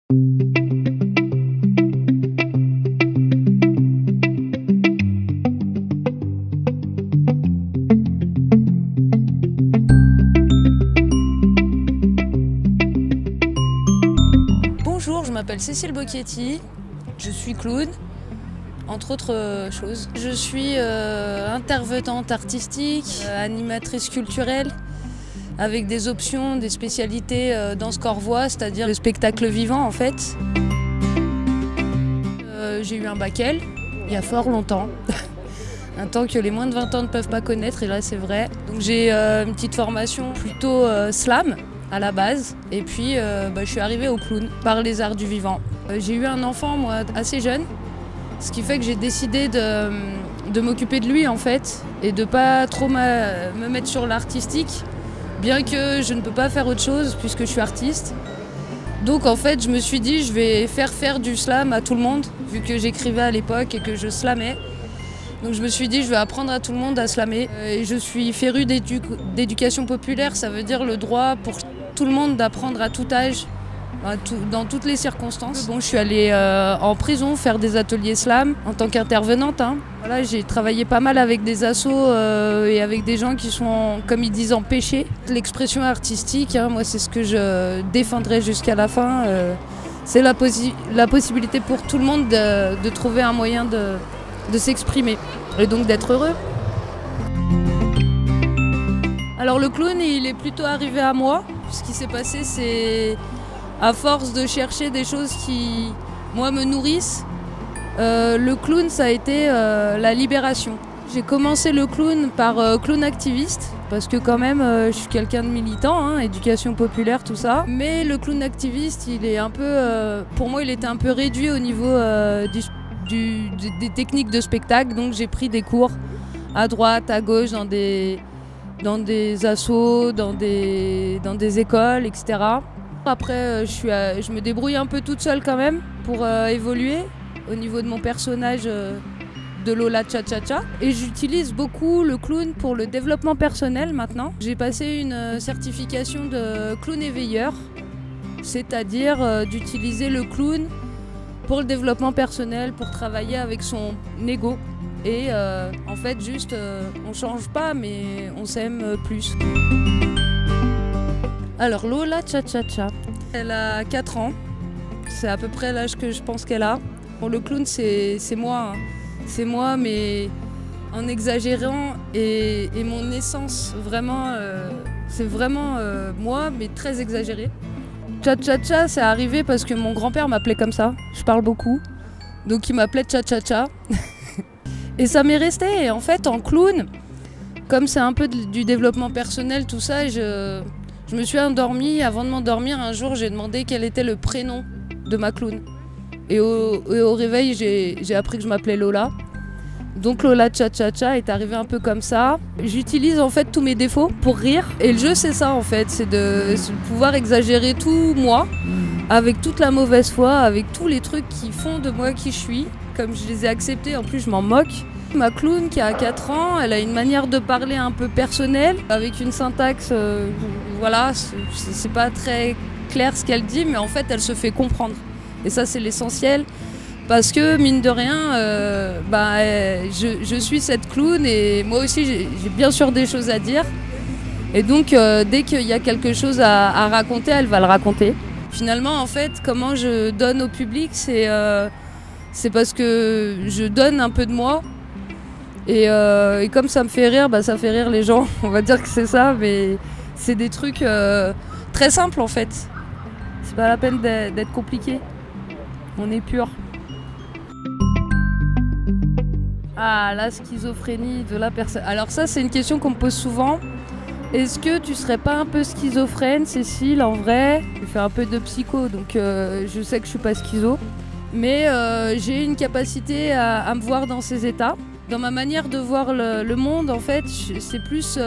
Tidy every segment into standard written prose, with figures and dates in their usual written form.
Bonjour, je m'appelle Cécile Bocchetti, je suis clown, entre autres choses. Je suis intervenante artistique, animatrice culturelle, avec des options, des spécialités danse-corps-voix, c'est-à-dire le spectacle vivant en fait. J'ai eu un bac L, il y a fort longtemps, un temps que les moins de 20 ans ne peuvent pas connaître, et là c'est vrai. Donc j'ai une petite formation plutôt slam à la base, et puis je suis arrivée au clown par les arts du vivant. J'ai eu un enfant moi assez jeune, ce qui fait que j'ai décidé de m'occuper de lui en fait, et de pas trop me mettre sur l'artistique, bien que je ne peux pas faire autre chose puisque je suis artiste. Donc en fait je me suis dit je vais faire du slam à tout le monde, vu que j'écrivais à l'époque et que je slamais. Donc je me suis dit je vais apprendre à tout le monde à slammer. Et je suis férue d'éducation populaire, ça veut dire le droit pour tout le monde d'apprendre à tout âge, dans toutes les circonstances. Bon, je suis allée en prison faire des ateliers slam en tant qu'intervenante. Voilà, j'ai travaillé pas mal avec des assos et avec des gens qui sont, comme ils disent, empêchés. L'expression artistique, moi c'est ce que je défendrai jusqu'à la fin. C'est la possibilité pour tout le monde de trouver un moyen de s'exprimer et donc d'être heureux. Alors le clown, il est plutôt arrivé à moi. Ce qui s'est passé, c'est à force de chercher des choses qui, moi, me nourrissent, le clown, ça a été la libération. J'ai commencé le clown par clown activiste, parce que quand même, je suis quelqu'un de militant, éducation populaire, tout ça. Mais le clown activiste, il est un peu, pour moi, il était un peu réduit au niveau des techniques de spectacle. Donc j'ai pris des cours à droite, à gauche, dans des assos, dans des écoles, etc. Après, je me débrouille un peu toute seule quand même pour évoluer au niveau de mon personnage de Lola Cha-Cha-Cha. Et j'utilise beaucoup le clown pour le développement personnel maintenant. J'ai passé une certification de clown éveilleur, c'est-à-dire d'utiliser le clown pour le développement personnel, pour travailler avec son ego. Et en fait, juste, on change pas, mais on s'aime plus. Alors, Lola Cha-Cha-Cha, elle a 4 ans. C'est à peu près l'âge que je pense qu'elle a. Bon, le clown, c'est moi. C'est moi, mais en exagérant. Et mon essence, vraiment, c'est vraiment moi, mais très exagéré. Cha-Cha-Cha, c'est arrivé parce que mon grand-père m'appelait comme ça. Je parle beaucoup. Donc, il m'appelait Cha-Cha-Cha. Et ça m'est resté. Et en fait, en clown, comme c'est un peu du développement personnel, tout ça, je me suis endormie. Avant de m'endormir, un jour, j'ai demandé quel était le prénom de ma clown. Et au réveil, j'ai appris que je m'appelais Lola. Donc Lola Cha-Cha-Cha est arrivé un peu comme ça. J'utilise en fait tous mes défauts pour rire. Et le jeu, c'est ça en fait. C'est de pouvoir exagérer tout moi, avec toute la mauvaise foi, avec tous les trucs qui font de moi qui je suis. Comme je les ai acceptés, en plus je m'en moque. Ma clown qui a 4 ans, elle a une manière de parler un peu personnelle, avec une syntaxe, voilà, c'est pas très clair ce qu'elle dit, mais en fait elle se fait comprendre. Et ça c'est l'essentiel, parce que mine de rien, je suis cette clown et moi aussi j'ai bien sûr des choses à dire. Et donc dès qu'il y a quelque chose à raconter, elle va le raconter. Finalement en fait, comment je donne au public, c'est parce que je donne un peu de moi. Et comme ça me fait rire, ça fait rire les gens. On va dire que c'est ça, mais c'est des trucs très simples en fait. C'est pas la peine d'être compliqué. On est pur. Ah, la schizophrénie de la personne. Alors ça, c'est une question qu'on me pose souvent. Est-ce que tu serais pas un peu schizophrène, Cécile, en vrai? Je fais un peu de psycho, donc je sais que je suis pas schizo. Mais j'ai une capacité à me voir dans ces états. Dans ma manière de voir le monde, en fait, c'est plus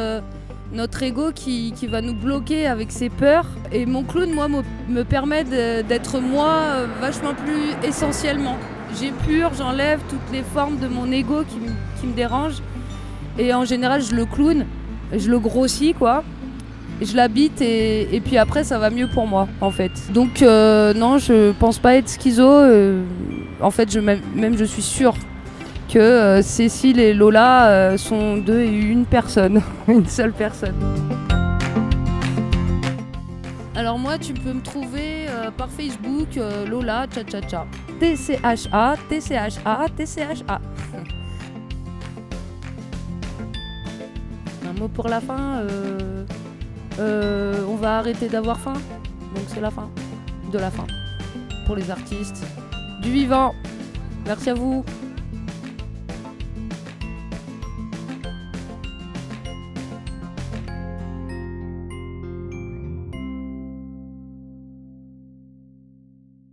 notre ego qui va nous bloquer avec ses peurs. Et mon clown, moi, me permet d'être moi vachement plus essentiellement. J'épure, j'enlève toutes les formes de mon ego qui me dérangent. Et en général, je le clown, je le grossis, quoi. je l'habite et puis après ça va mieux pour moi en fait. Donc non, je pense pas être schizo. En fait, même je suis sûre que Cécile et Lola sont deux et une personne, une seule personne. Alors moi, tu peux me trouver par Facebook, Lola Cha Cha Cha. TCHA, TCHA, TCHA. Un mot pour la fin. On va arrêter d'avoir faim. Donc c'est la fin. De la fin. Pour les artistes. Du vivant. Merci à vous.